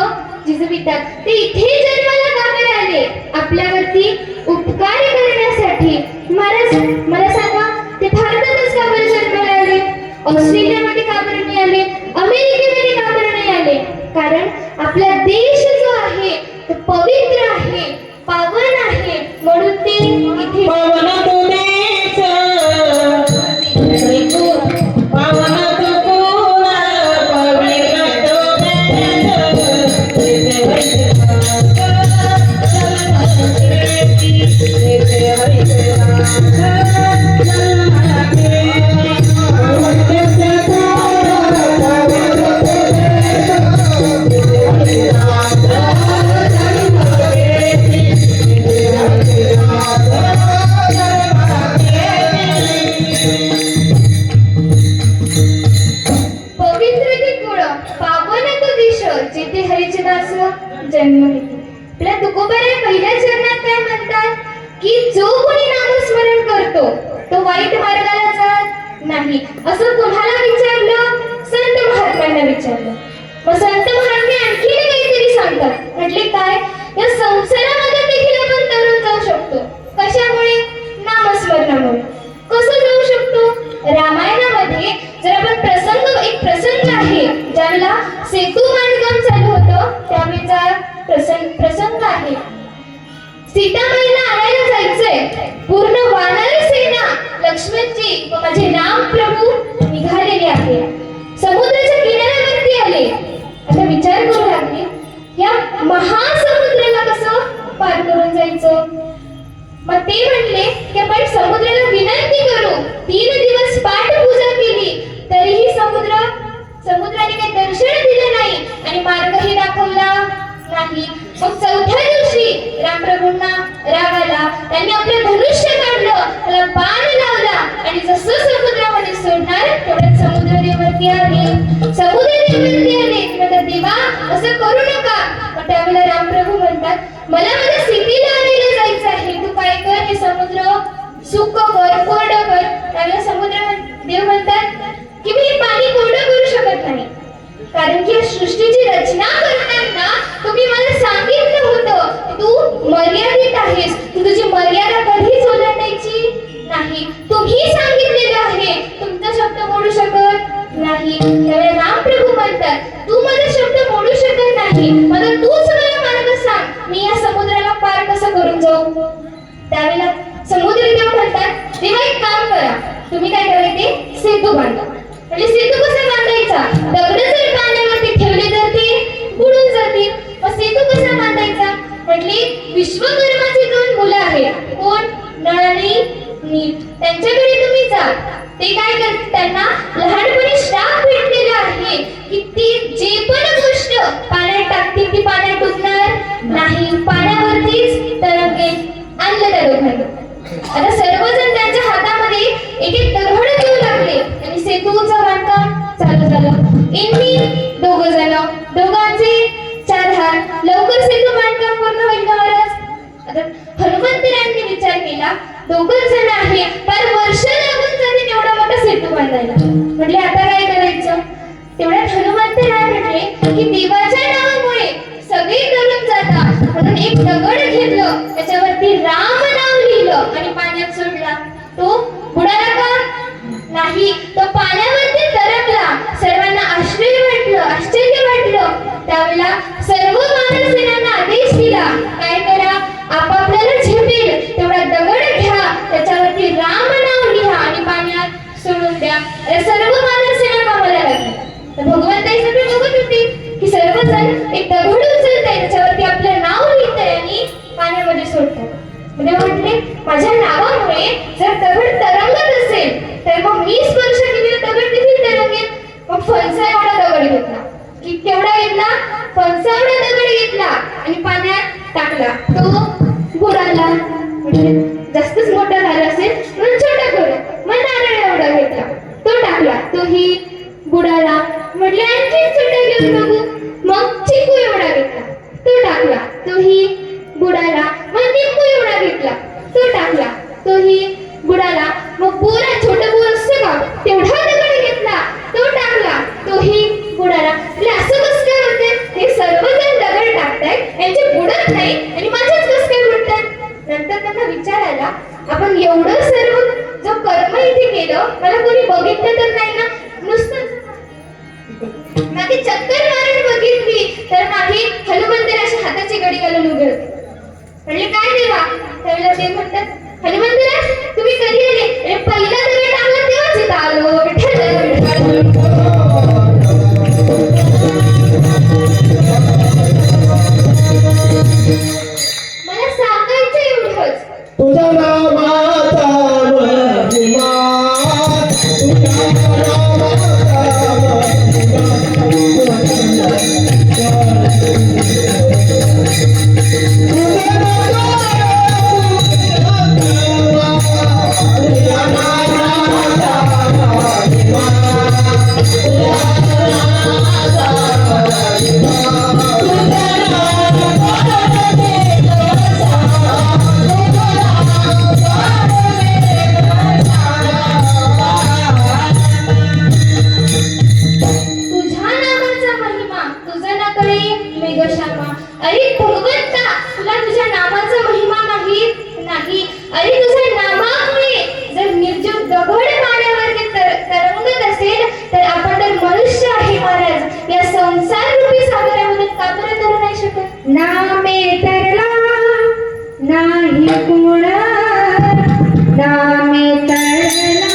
जिजवितात. ते इथे जन्माला का बरं आले? आपल्यावरती उपकार करण्यासाठी. मला सांगा, ते भारतातच का बरं जन्माला आले? ऑस्ट्रेलियामध्ये का बरं नाही आले? अमेरिकेमध्ये का बरं नाही आले? कारण आपला देश जो आहे तो पवित्र आहे, पावन आहे, म्हणून ते इथे पवन तुझेच पावन तुकुळ पवित्र पवित्र ती कुळ पावन तो देश जिथे हरीचे दास जन्म घेतले. आपल्या तुकोबाराय पहिल्या चरणात काय म्हणतात की जो कोणी नामस्मरण करतो तो वाईट मार्गाला जात नाही. असं कोणाला विचारलं? संत महात्म्यांना विचारलं. मग संत महात्मे आणखी काहीतरी सांगतात. म्हटले काय? या संसारामध्ये देखील आपण तरुण जाऊ शकतो. कशामुळे? नामस्मरणामुळे. कसं जाऊ शकतो? रामायणामध्ये जर आपण एक प्रसंग आहे ज्याला सेतू बांधकाम चालू होतं त्यावेळेचा प्रसंग आहे. सीताबाईला आणायला जायचंय. पूर्ण वानर सेना लक्ष्मणजी व माझे राम प्रभू निघालेले आहे. समुद्राच्या किनाऱ्यावरती आले. आता विचार करू लागले या महासमुद्राला कसं पार करून जायचं? मग ते म्हणले की आपण समुद्राला विनंती करू. 3 दिवस पाठपूजा केली तरीही समुद्राने काही दर्शन दिलं नाही आणि मार्गही दाखवला नाही. मग 4थ्या दिवशी रामप्रभूंना राग आला. त्यांनी आपलं धनुष्य काढलं, त्याला बाण लावला आणि जसं समुद्रामध्ये सोडणार तेवढ्यात समुद्रदेववरती आले. समुद्रदेववरती आले. म्हणतात देवा असं करू नका. मग त्यावेळेला रामप्रभू म्हणतात मला माझ्या सीतेला आणायला जायचं आहे. तू काय कर, हे समुद्र सुक कर, कोरडं कर. त्यावेळेला समुद्र देव म्हणतात की मी हे पाणी कोरडं करू शकत नाही. कारण की या सृष्टीची रचना करताना तुम्ही मला सांगितलं होतं तू मर्यादित आहेस, तू तुझी मर्यादा कधीच ओलांडायची नाही. तुम्ही सांगितलेलं आहे तुमचा शब्द मोडू शकत नाही. त्यावेळेला रामप्रभू म्हणतात तू माझा शब्द मोडू शकत नाही, मला तूच मला मार्ग सांग, मी या समुद्राला पार कसं करून जाऊ. त्यावेळेला समुद्रदेव म्हणतात देवा एक काम करा, तुम्ही काय करायचे? सेतू बांधा. म्हणजे सेतू कसा बांधायचा? दगड जर पाण्यावरती ठेवले तर ते बुडून जातील. मग सेतू कसा बांधायचा? म्हटली विश्वकर्माची 2 मुलं आहेत. कोण? नळ आणि नील. त्यांच्याकडे तुम्ही जा. ते काय करतात? त्यांना लहानपणी श्राप भेटलेला आहे की ती जे पण गोष्ट पाण्यात टाकतील ती पाण्यात डुबणार नाही, पाण्यावरतीच तरंगेल. आणलं त्या दोघांना. आता सर्वजण त्यांच्या हातामध्ये एक दगड घेऊ लागले आणि सेतूचं बांधकाम चालू झालं. इंनी 2 जण, दोघांचे 4 हात. लवकर सेतू बांधकाम पूर्ण होईल का महाराज? आता हनुमंतरायांनी विचार केला 2 जण आहे पण वर्ष लागून जातील एवढा मोठा सेतू बांधायला. म्हटले आता काय करायचं? तेवढ्यात हनुमंतराय म्हटले की देवाच्या नावामुळे सगळे तरुण जातात म्हणून एक दगड घेतलं, त्याच्यावरती राम नाव लिहिलं आणि पाण्यात सोडला. तो बुडाला का? नाही, तो पाण्यावरती तरंगला. सर्वांना आश्चर्य वाटलं. त्यावेळेला सर्व वानर सेनांना आदेश दिला काय करा, आपापल्याला झेपेल तेवढा दगड घ्या, त्याच्यावरती राम नाव लिहा आणि पाण्यात सोडून द्या. सर्व वानर सेना कामाला लागली. कंसावडा दगड घेतला आणि पाण्यात टाकला. तो बुडाला. म्हणजे जास्तच मोठा झाला असेल म्हणून छोटा करू. मग नारळ एवढा घेतला, तो टाकला, तोही बुडाला. म्हटले आणखी छोटा घेऊन बघू. मग चिकू एवढा घेतला, तो टाकला, तोही बुडाला. मग लिंबू एवढा घेतला, तो टाकला, तोही बुडाला. मग बोरा, छोटा बोर असतं का, तेवढा दगड घेतला, तो टाकला, तोही बुडाला. म्हणजे असं कसं काय होते? हे सर्वजण दगड टाकतायत, यांचे बुडत नाही आणि माझ्याच कसं काय बुडतात? नंतर त्यांना विचार आला, आपण एवढं सर्व जो कर्म इथे केलं, मला कोणी बघितलं तर नाही ना? नुसतं मागे चक्कर मारून बघितली तर नाही. हनुमंतर अशी हाताची घडी घालून उभे होते. म्हणले काय देवा? त्यावेळेला ते म्हणतात, हनुमंतरा तुम्ही कधी आले? अरे पहिला दगड टाकला तेव्हाच इथं आलो. मला सांगायचं एवढंच, तुझ्या नामाचा महिमा, तुझ्या नामाचा तुझ्या नामाचा महिमा, तुझा ना कळे मेघश्यामा. अरे भगवंता, तुला तुझ्या नामाचा महिमा माहीत नाही? अरे तुझ्या नामामुळे जर निर्जीव दगड पाण्यावर तरंगत असेल तर आपण तर मनुष्य आहे महाराज. या संसार रूपी सागरामधून का बरं तरु नाही शकत? नामे तरला नाही कोण, नामे तरला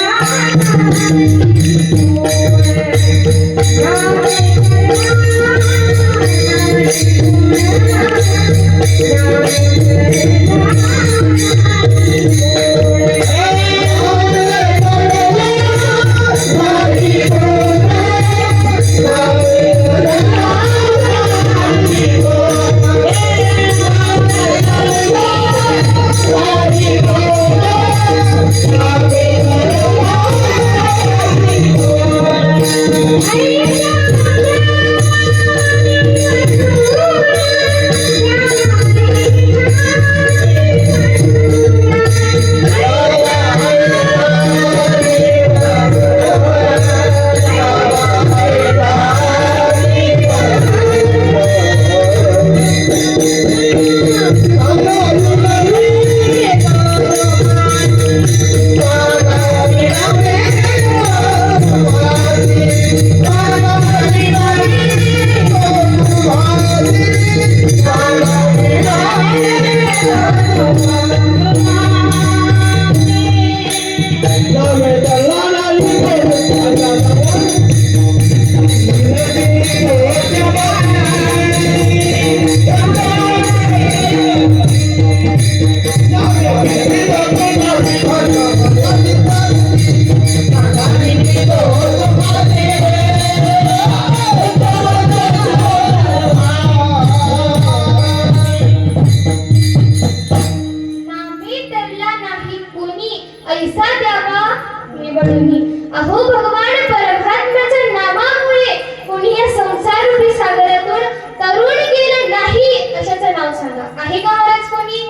अहो भगवान परमात्म्याच्या नामामुळे कोणी या संसार रूपी सागरातून तरुण गेलं नाही कशाचं नाव सांगा? आहे का महाराज कोणी?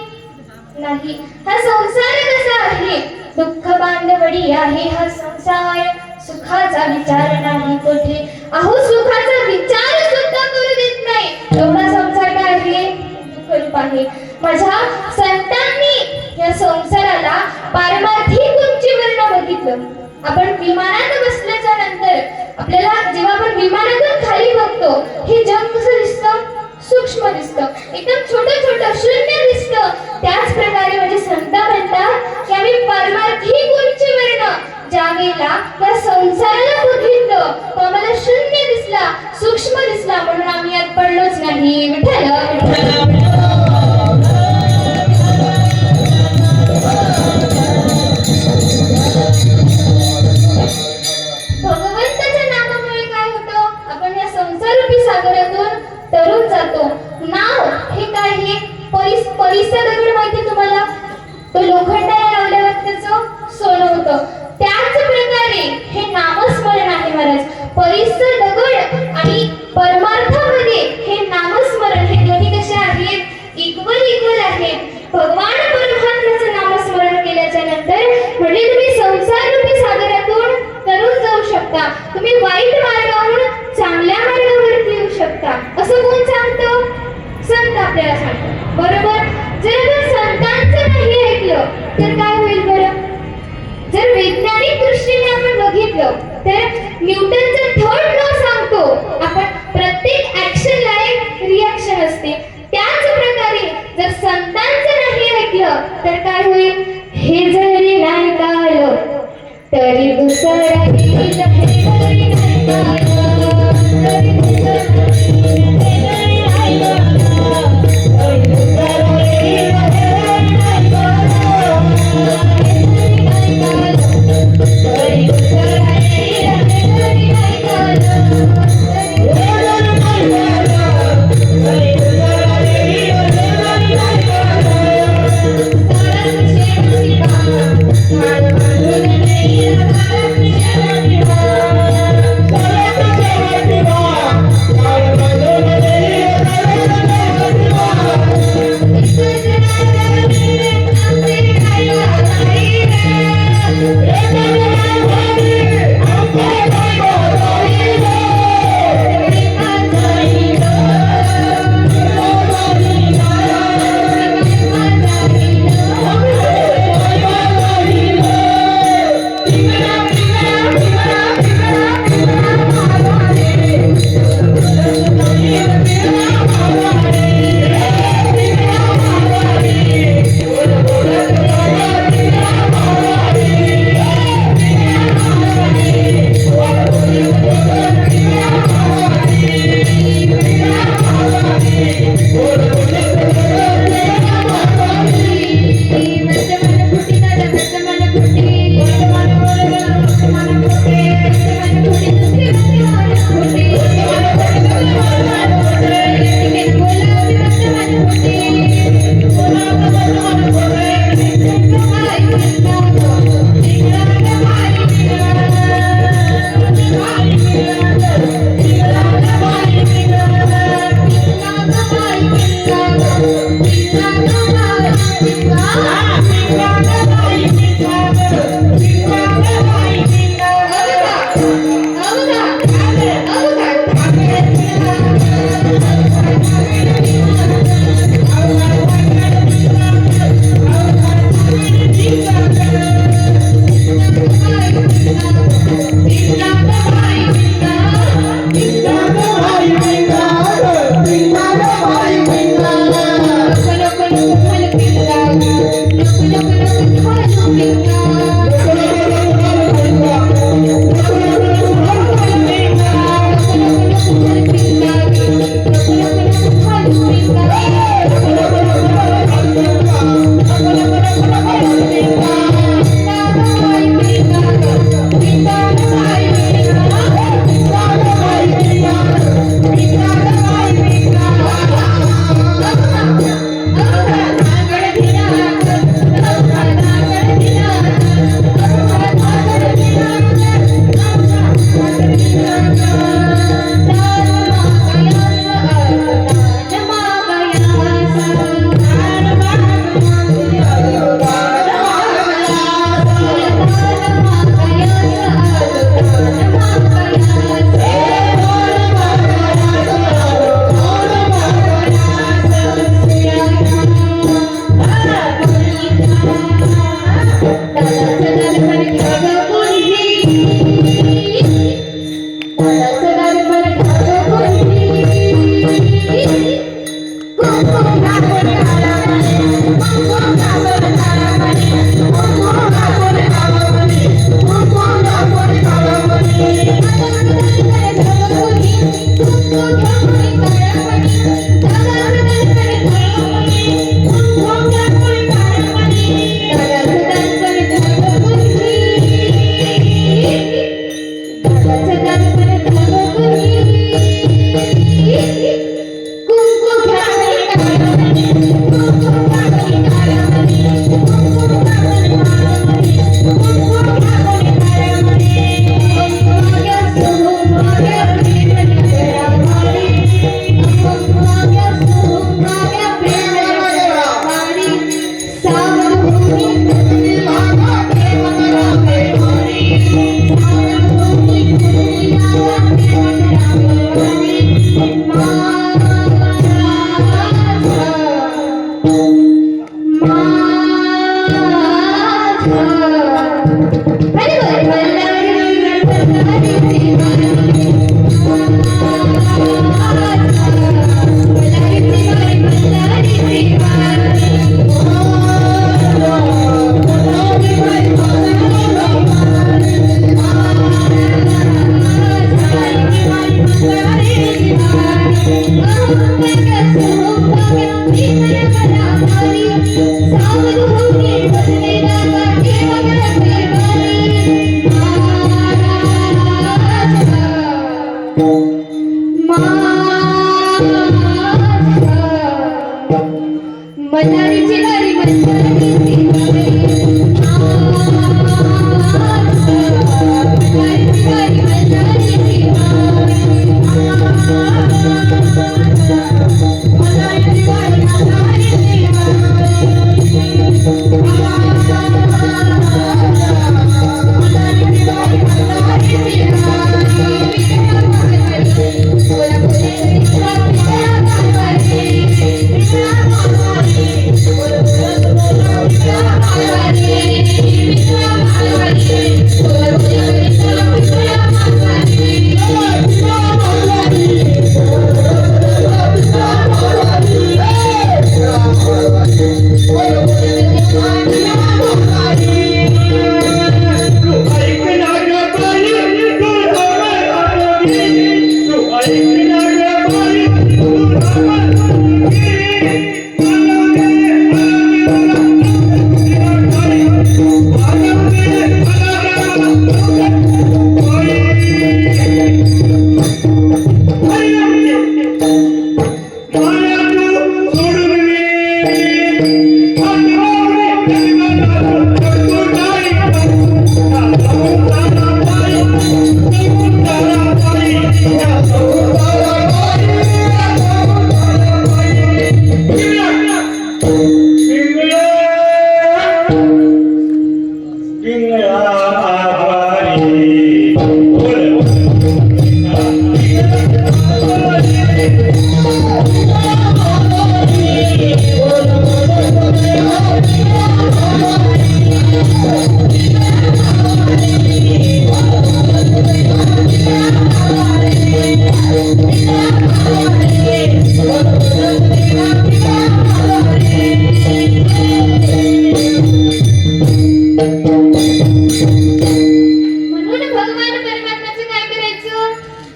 नाही. हा संसार कसा आहे? दुःख बांधवडी आहे हा संसार, सुखाचा विचार नाही कोठे. अहो सुखाचा विचार सुद्धा करू देत नाही एवढा संसार काय आहे? दुःखरूप आहे. माझ्या संतांनी या संसाराला पारमार्थिक उंचीवरनं बघितलं. आपण विमानात बसल्याच्या नंतर आपल्याला जेव्हा आपण विमानातून खाली बघतो हे जग कसं दिसतं? सूक्ष्म दिसतं, एकदम छोटं छोटं शून्य दिसतं. त्याच प्रकारे म्हणजे संत म्हणतात की आम्ही पारमार्थिक उंचीवरनं ज्या वेळेला या संसाराला बघितलं तो आम्हाला शून्य दिसला, सूक्ष्म दिसला, म्हणून आम्ही यात पडलोच नाही. विठ्ठल भगवंताच्या नामामुळे काय होतं? मल्हारीची वारी मल्हारीची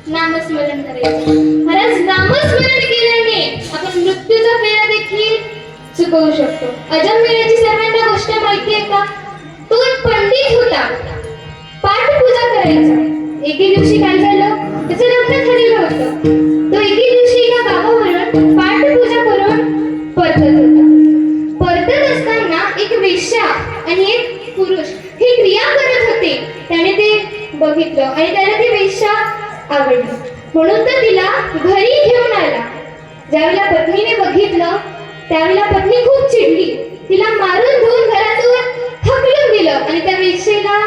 नामस्मरण करायचे. महाराज नामस्मरण केल्याने आपण मृत्यूचा फेरा देखील चुकवू शकतो. अजमेराची सर्वांना गोष्ट माहिती आहे का? तो एक पंडित होता, पाठपूजा करायचा. एके दिवशी काय झालं, त्याचं लग्न झालेलं होतं. तो एके दिवशी एका गावावरून पाठपूजा करून परतत होता. परतत असताना एक वेश्या आणि एक पुरुष ही क्रिया करत होते. त्याने ते बघितलं आणि त्याला ती वेश्या आवडली, म्हणून तो तिला घरी घेऊन आला. ज्यावेळेला पत्नीने बघितलं त्यावेळेला पत्नी खूप चिडली. तिला मारून धुवून घरातून हकलून दिलं आणि त्या वेश्येला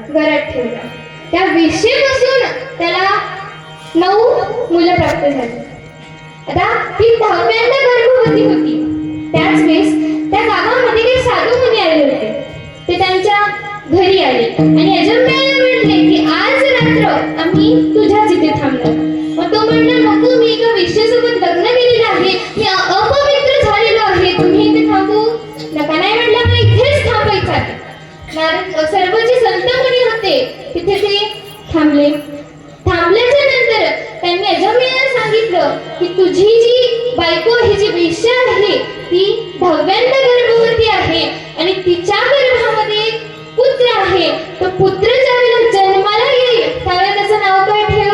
घरात ठेवलं. त्या वेश्येपासून त्याला 9 मुलं प्राप्त झाली. आता ती 10व्यांदा गर्भवती होती. त्याच वेळेस त्या गावामध्ये काही साधू मुनी आले होते. ते त्यांच्या घरी आले आणि यजमानाला म्हणले की आज रात्र आम्ही तुझ्याच इथे थांबलो. मग तो म्हणला, नको, मी एका वेश्येसोबत लग्न केलेलं आहे, मी अपवित्र झालेलो आहे, तुम्ही इथे थांबू नका. नाही म्हणला, मला इथेच थांबायचं आहे. सर्व जे संत मुनी होते तिथे ते थांबले. थांबल्याच्या नंतर त्यांनी यजमानाला सांगितलं की तुझी जी बायको आहे, जी वेश्या आहे, ती 10व्यांदा गर्भवती आहे आणि तिच्या गर्भामध्ये पुत्र आहे. तो पुत्र ज्यावेळेला जन्माला येईल त्यावेळेला त्याचं नाव काय ठेव?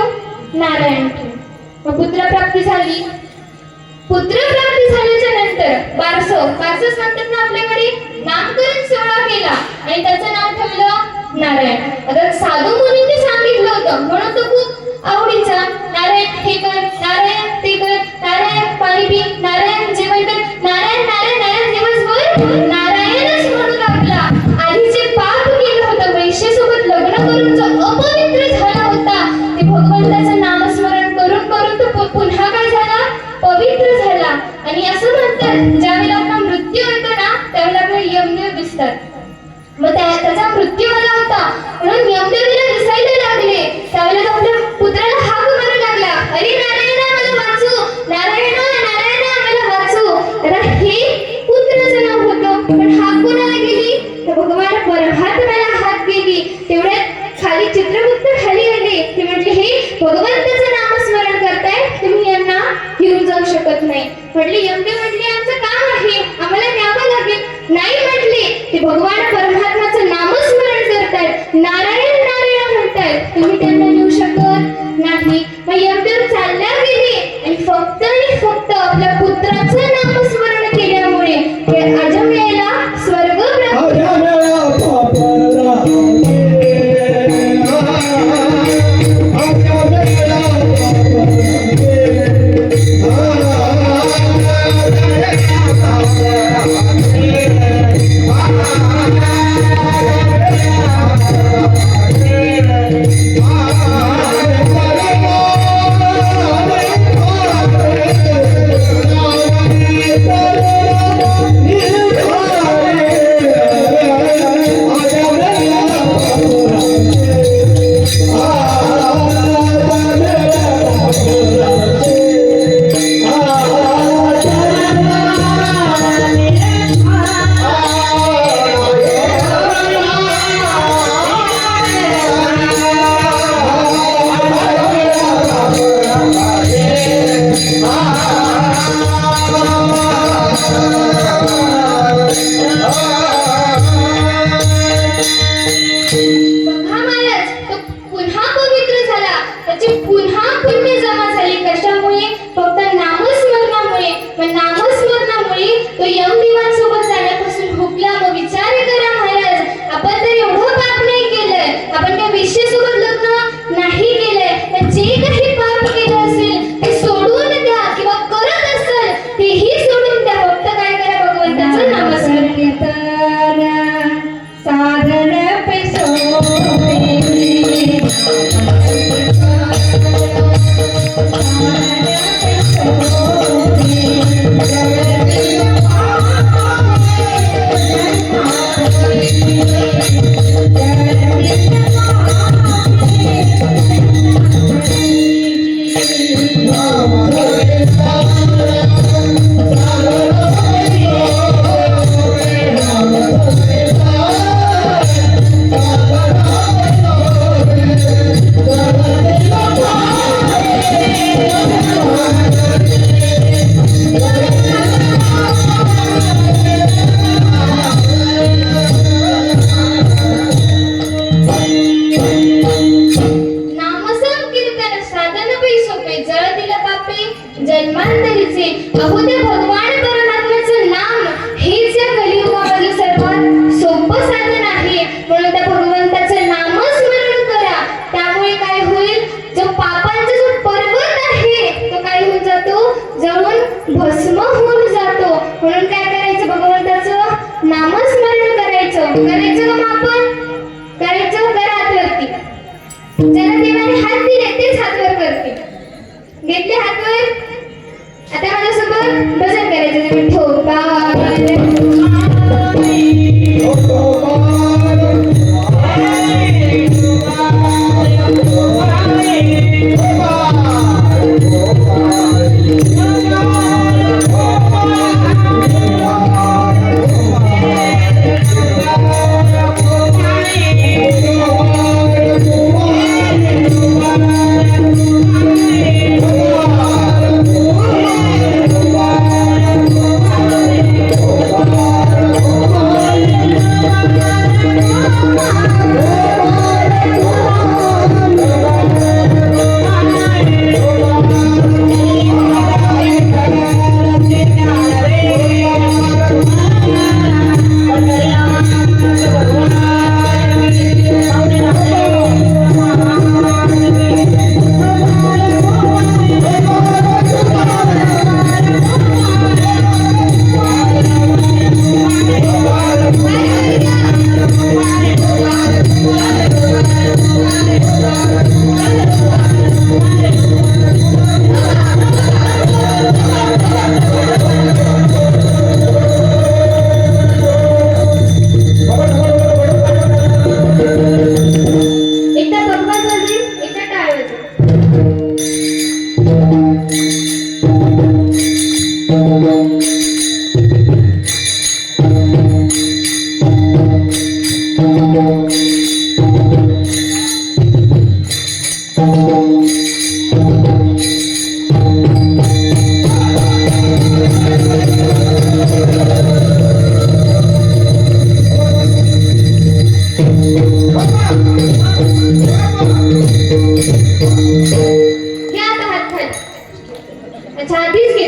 नारायण ठेव. मग पुत्रप्राप्ती झाली. पुत्रप्राप्ती झाल्याच्या नंतर बारसं सांगतात ना आपल्याकडे, नामकरण सोहळा केला आणि त्याचं नाव ठेवलं नारायण. आता साधू मुनींनी सांगितलं होतं म्हणून तो खूप आवडीचा. नारायण हे कर, नारायण ते कर, नारायण पाणी पी, नारायण जेवण कर, नारायण नारायण नारायण दिवसभर नारायणच म्हणू लागला. आधी जे पाप केलं होतं, वैश्येसोबत लग्न करून जो अपवित्र झाला होता, ते भगवंताचं नामस्मरण करून करून तो पुन्हा काय झाला? पवित्र झाला. आणि असं म्हणतात, ज्यावेळेला आपला मृत्यू होतो ना त्यावेळेला आपल्याला यमदेव दिसतात. मग त्याचा मृत्यू आला होता म्हणून यमदेव तिला दिसायला लागले. त्यावेळेला तो आपल्या पुत्राला हाक मारू लागला, अरे नारायण नाही. म्हटली यमदेव म्हटली आमचं काम आहे, आम्हाला न्यावं लागेल. नाही म्हटले, ते भगवान परमात्माचं नामस्मरण करतायत, नारायण नारायण म्हणतायत, तुम्ही त्यांना नेऊ शकत नाही. मग यमदेव चालल्या गेले आणि फक्त आपल्या पुत्राचं नामस्मरण केल्यामुळे हे अजमेला स्वर्ग प्राप्त अजमेला पापरा बघा महाराज, तो पुन्हा पवित्र झाला, त्याची पुन्हा पुण्य जमा झाली. कशामुळे? फक्त नामस्मरणामुळे. मग नामस्मरणामुळे तो यमदेवांसोबत जाण्यापासून हुकला. मग विचार करा महाराज, आपण तर एवढं पाप नाही केलंय, आपण त्या वेश्येसोबत लग्न नाही केलंय, तर जे काही पाप केलं असेल ते सोडून द्या, किंवा करत असाल तेही सोडून द्या. फक्त काय करा, भगवंताचं नामस्मरण साधन नामसंकीर्तन साधन सोपे, जळतील पापे जन्मांतरीचे. अहो त्या भगवान परमात्म्याचं नाम हेच या कलियुगामधलं सर्वात सोपं साधन आहे. म्हणून त्या भगवंताचं नामस्मरण करा. त्यामुळे काय होईल, जो पापांचा जो पर्वत आहे तो काय होऊन जातो, जळून भस्म होऊन जातो. म्हणून काय करायचं, भगवंताचं नामस्मरण करायचं. करायचं का मग आपण? करायचं. करा हातवरती. ज्याला देवाने हात दिले तेच हातवर करते. घेतले हातवर. आता माझ्यासोबत भजन करायचं. विठोबा अच्छा आधीच घेतली